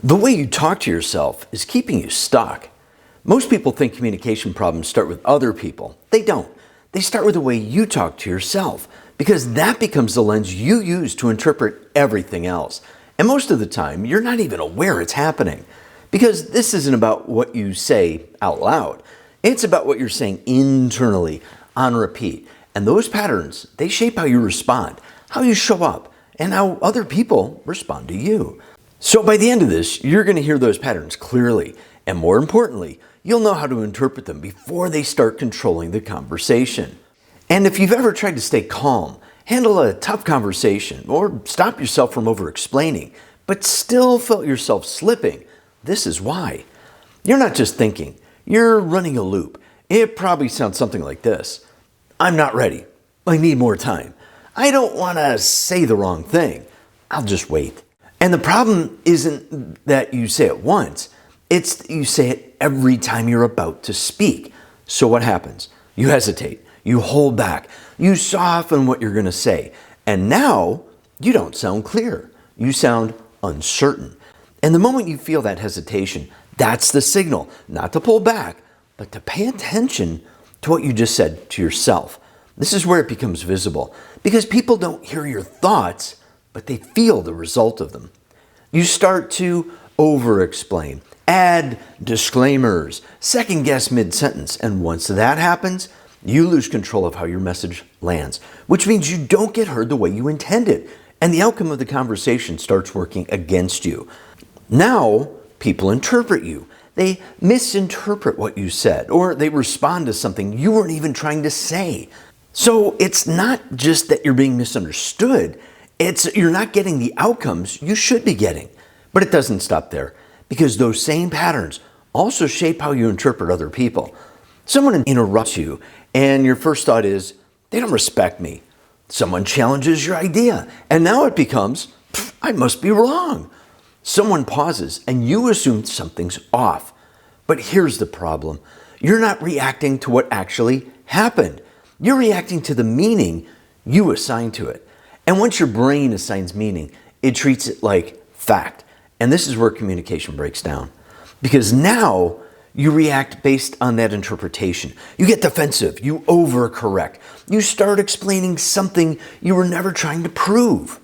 The way you talk to yourself is keeping you stuck. Most people think communication problems start with other people. They don't. They start with the way you talk to yourself, because that becomes the lens you use to interpret everything else. And most of the time, you're not even aware it's happening, because this isn't about what you say out loud. It's about what you're saying internally on repeat. And those patterns, they shape how you respond, how you show up, and how other people respond to you. So by the end of this, you're going to hear those patterns clearly, and more importantly, you'll know how to interpret them before they start controlling the conversation. And if you've ever tried to stay calm, handle a tough conversation, or stop yourself from over-explaining, but still felt yourself slipping, this is why. You're not just thinking, you're running a loop. It probably sounds something like this. I'm not ready. I need more time. I don't want to say the wrong thing. I'll just wait. And the problem isn't that you say it once, it's that you say it every time you're about to speak. So what happens? You hesitate, you hold back, you soften what you're going to say, and now you don't sound clear. You sound uncertain. And the moment you feel that hesitation, that's the signal, not to pull back, but to pay attention to what you just said to yourself. This is where it becomes visible, because people don't hear your thoughts, but they feel the result of them. You start to over-explain, add disclaimers, second-guess mid-sentence, and once that happens, you lose control of how your message lands, which means you don't get heard the way you intended, and the outcome of the conversation starts working against you. Now, people interpret you. They misinterpret what you said, or they respond to something you weren't even trying to say. So it's not just that you're being misunderstood, it's you're not getting the outcomes you should be getting. But it doesn't stop there, because those same patterns also shape how you interpret other people. Someone interrupts you, and your first thought is, they don't respect me. Someone challenges your idea, and now it becomes, I must be wrong. Someone pauses, and you assume something's off. But here's the problem. You're not reacting to what actually happened. You're reacting to the meaning you assign to it. And once your brain assigns meaning, it treats it like fact. And this is where communication breaks down. Because now you react based on that interpretation. You get defensive, you overcorrect, you start explaining something you were never trying to prove.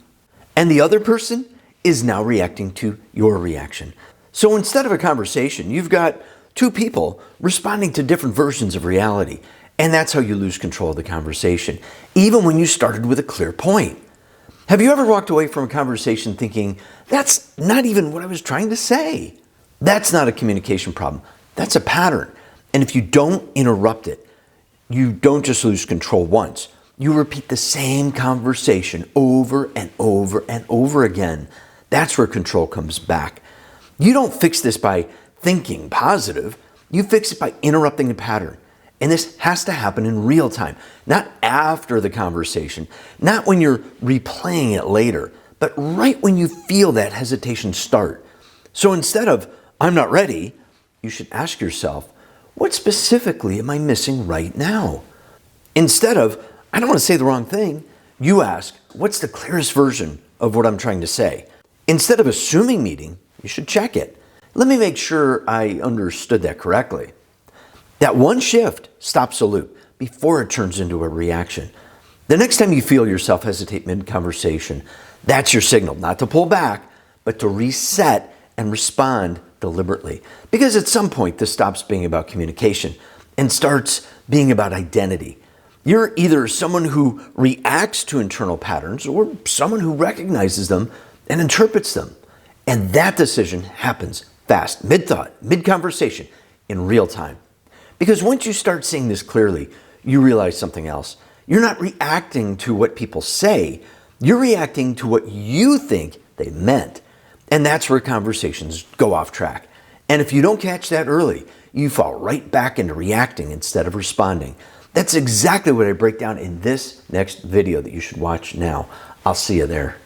And the other person is now reacting to your reaction. So instead of a conversation, you've got two people responding to different versions of reality. And that's how you lose control of the conversation, even when you started with a clear point. Have you ever walked away from a conversation thinking, that's not even what I was trying to say? That's not a communication problem. That's a pattern. And if you don't interrupt it, you don't just lose control once. You repeat the same conversation over and over and over again. That's where control comes back. You don't fix this by thinking positive. You fix it by interrupting the pattern. And this has to happen in real time, not after the conversation, not when you're replaying it later, but right when you feel that hesitation start. So instead of, I'm not ready, you should ask yourself, what specifically am I missing right now? Instead of, I don't want to say the wrong thing, you ask, what's the clearest version of what I'm trying to say? Instead of assuming meaning, you should check it. Let me make sure I understood that correctly. That one shift stops a loop before it turns into a reaction. The next time you feel yourself hesitate mid-conversation, that's your signal, not to pull back, but to reset and respond deliberately. Because at some point, this stops being about communication and starts being about identity. You're either someone who reacts to internal patterns or someone who recognizes them and interprets them. And that decision happens fast, mid-thought, mid-conversation, in real time. Because once you start seeing this clearly, you realize something else. You're not reacting to what people say, you're reacting to what you think they meant. And that's where conversations go off track. And if you don't catch that early, you fall right back into reacting instead of responding. That's exactly what I break down in this next video that you should watch now. I'll see you there.